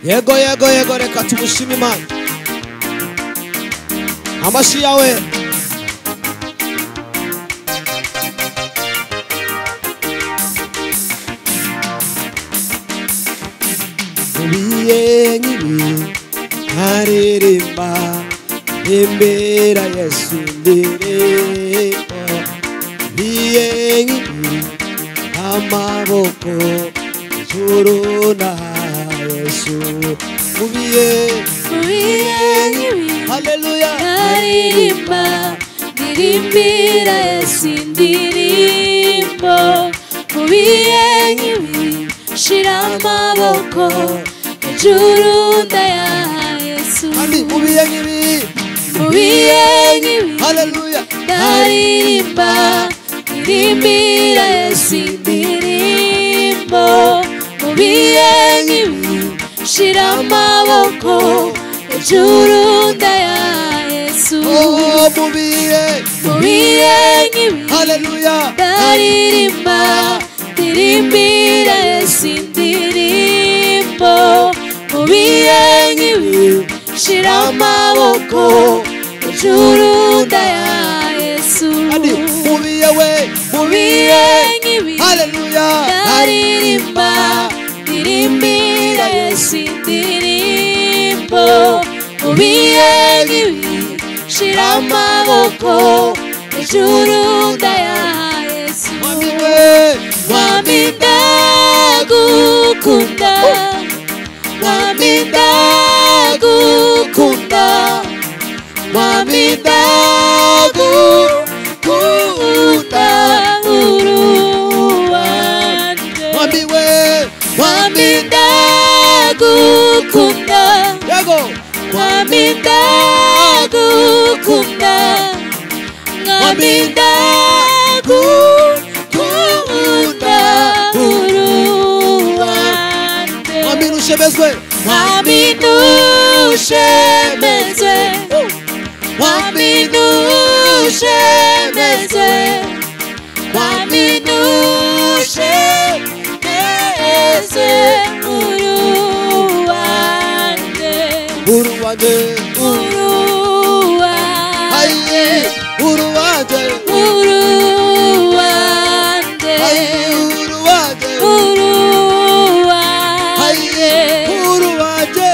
Yego yego yego, reka tumushime Imana. Amashi yawe. Ubiye ngibi aririmba imbere Yesu ndirimba. Ubiye ngibi amaboko ijuru na Yesu. Ubiye ngibi haleluya aririmba ndirimbira Yesu ndirimbo. Ubiye ngibi shira amaboko ijuru ndaya Yesu. Andi ubiye ngibi haleluya ndaririmba ndirimbira Yesu ndirimbo. Ubiye ngibi shira amaboko ijuru ndaya Yesu. Ubiye ngibi haleluya ndaririmba ndirimbira Yesu ndirimbo. Ubiye ngibi shira amaboko ijuru ndaya Yesu. Andi ubiye ngibi haleluya ndaririmba ndirimbira Yesu ndirimbo. Ubiye ngibi shira amaboko ijuru ndaya Yesu. Mwami ndagukunda, Mwami ndagukunda, Mwami ndagukunda uruwanje. Mwami ndagukunda, Mwami ndagukunda, Mwami ndagukunda uruwanje. Mwami nushemezwe, Mwami nushemezwe, Mwami nushemezwe, Mwami nushemezwe uruwanje. uruwanje Uruwanje, uruwanje uruwanje, uruwanje uruwanje, uruwanje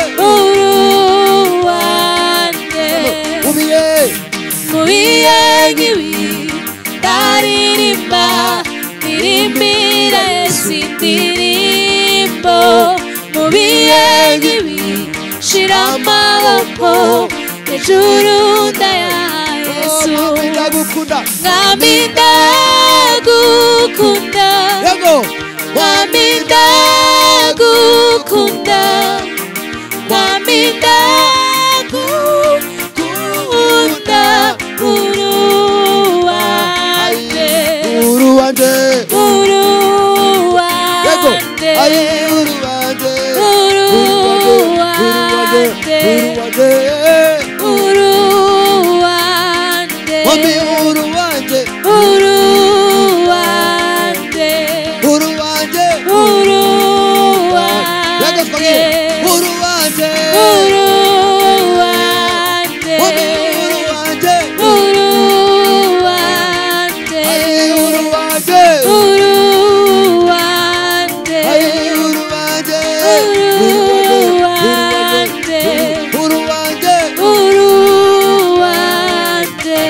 uruwanje. ubiye ngibi ndaririmba ndirimbira Yesu ndirimbo. Ubiye ngibi shira amaboko ijuru ndaya Yesu. Mwami ndagukunda, Mwami ndagukunda, Mwami ndagukunda, Mwami ndagukunda uruwanje. uruwanje Uruwanje, uruwanje uruwanje, uruwanje, Mwami uruwanje uruwanje, uruwanje uruwanje, uruwanje uruwanje, Mwami uruwanje uruwanje, uruwanje uruwanje, uruwanje uruwanje.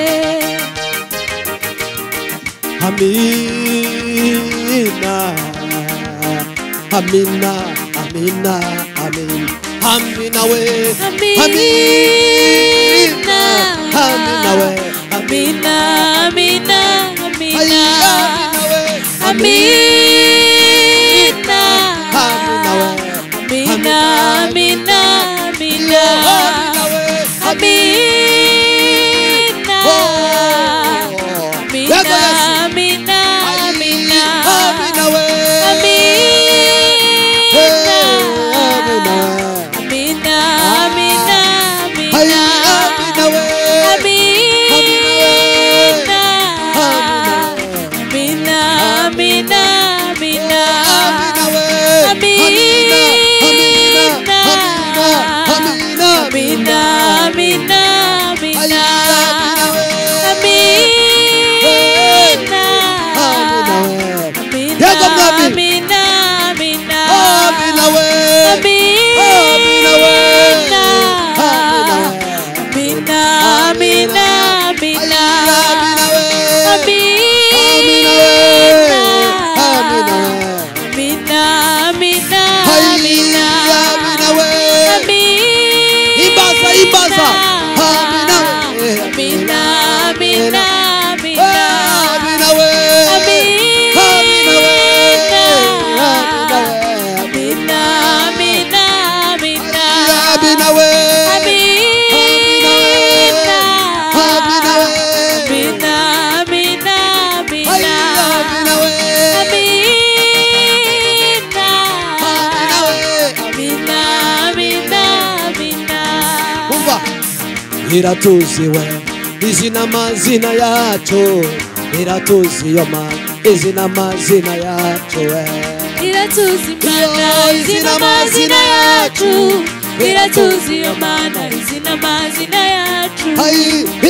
Amina, amina, amina, amin. Amina we, amina, amina we, Amina, amina, amina, amina we, amina, amina we, amina, amina, amina, amina, amina, amina, amina, amina we, amina, amina, amina, amina we, amina, amina, amina, iratuziwe izina mazina yacu iratuziyo mana izina mazina yacu iratuzi mana izina mazina yacu iratuziyo mana izina mazina yacu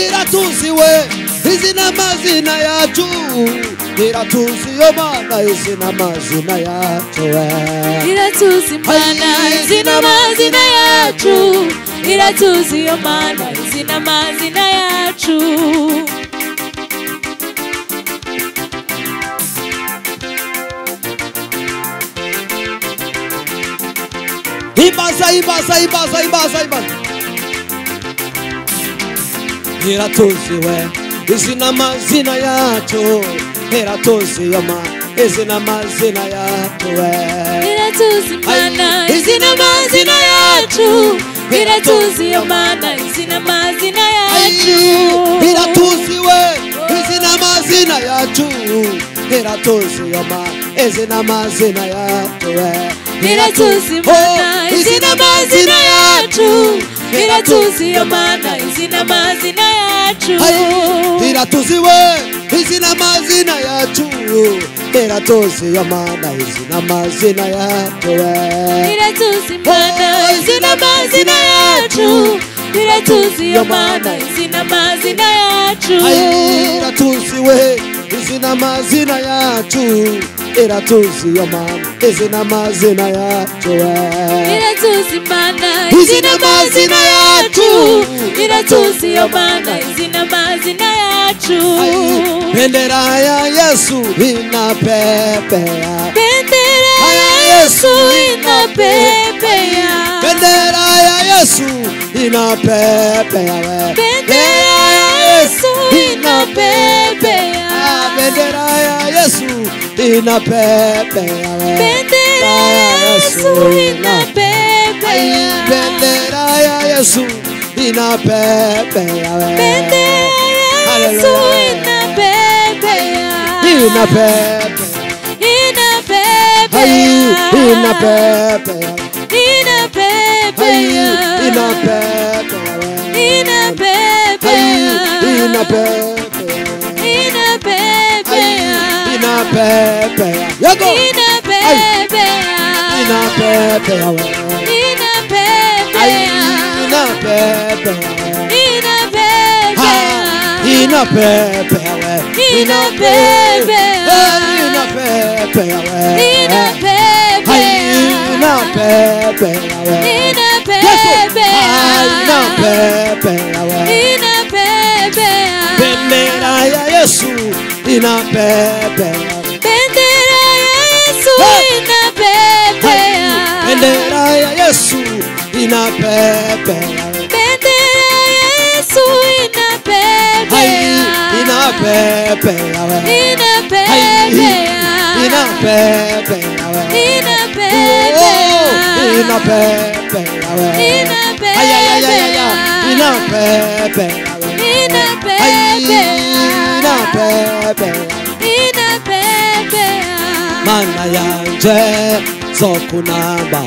iratuziwe izina mazina yacu iratuziyo mana izina mazina yacu iratuzi mana izina mazina yacu iratuziyo mana izina mazina yacu Imbaza iratuziwe izina mazina yacu iratuziyo mana izina mazina yacu iratuzi mana izina mazina yacu iratuziyo mana izina mazina yacu iratuziwe izina mazina yacu iratuziyo mana izina mazina yacu iratuzi mana izina mazina yacu iratuziyo mana izina mazina yacu iratuziwe izina mazina yacu iratuziyo mana izina mazina yacu iratuzi mana izina mazina yacu iratuziyo mana izina mazina yacu iratuziwe izina mazina yacu iratuziyo mana izina mazina yacu iratuzi mana izina mazina yacu iratuziyo mana izina mazina yacu bendera ya Yesu inapepea bendera ya Yesu inapepea bendera ya Yesu inapepea bendera ya Yesu inapepea bendera ya Yesu inapepea bendera ya Yesu inapepea bendera ya Yesu inapepea bendera ya Yesu inapepea inapepea inapepea bendera ya Yesu inapepea bendera ya Yesu inapepea bendera ya Yesu inapepea bendera ya Yesu inapepea inapepea mana yanje zokunamba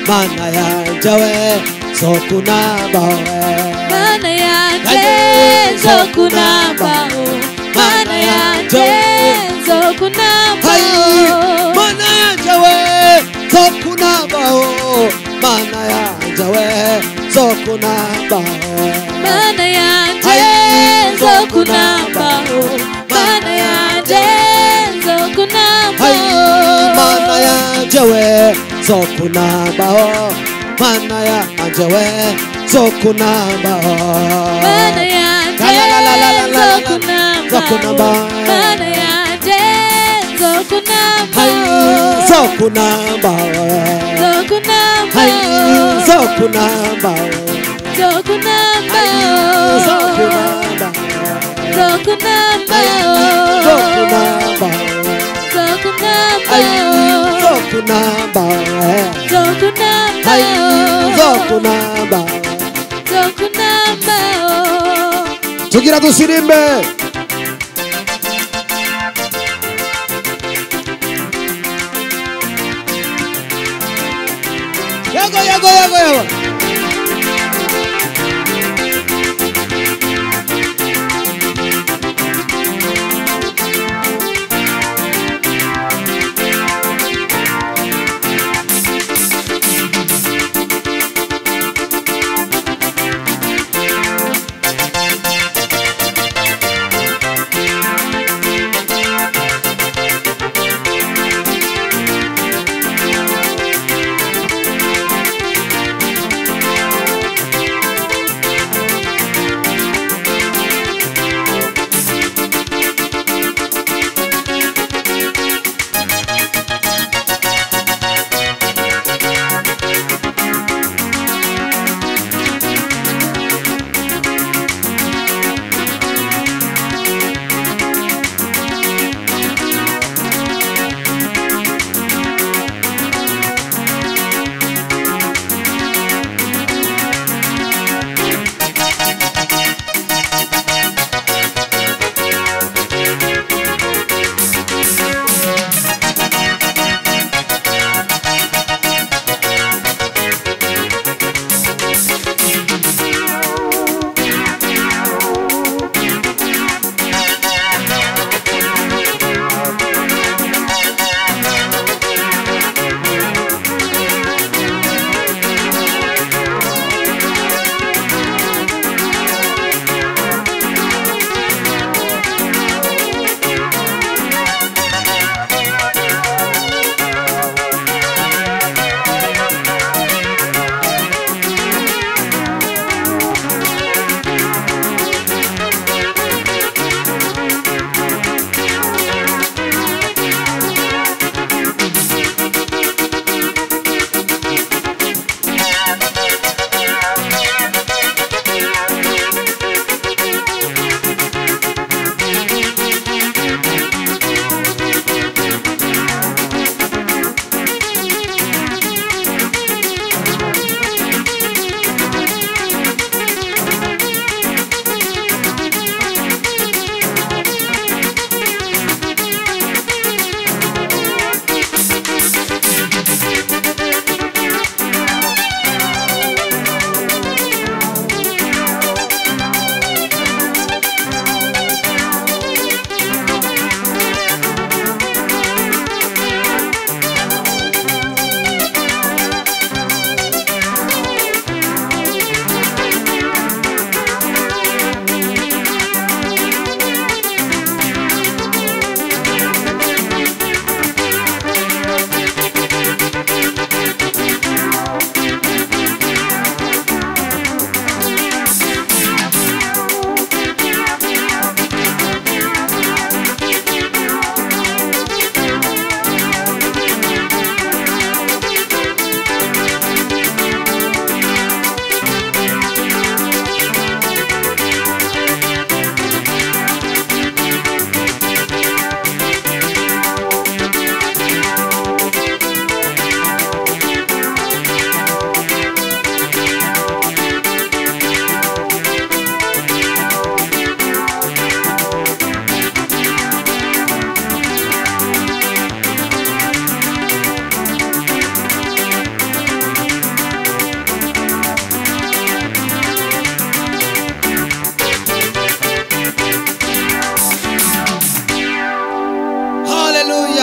mana yanje we zokunamba mana yanje zokunamba mana yanje zokunamba mana yanje we zokunamba mana yanje we zokunamba mana yanje zokunamba mana yanje zokunamba mana yanje we zokunamba mana yanje we zokunamba mana yanje zokunamba mana yanje zokunamba zokunamba zokunamba zokunamba zokunamba zokunamba zokunamba zokunamba zokunamba zokunamba zokunamba zokunamba tugira dusirimbe yago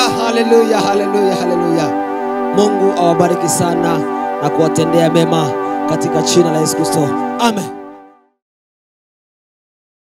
haleluya, haleluya, haleluya. Mungu awabariki sana na kuwatendea mema katika jina la Yesu Kristo. Amen.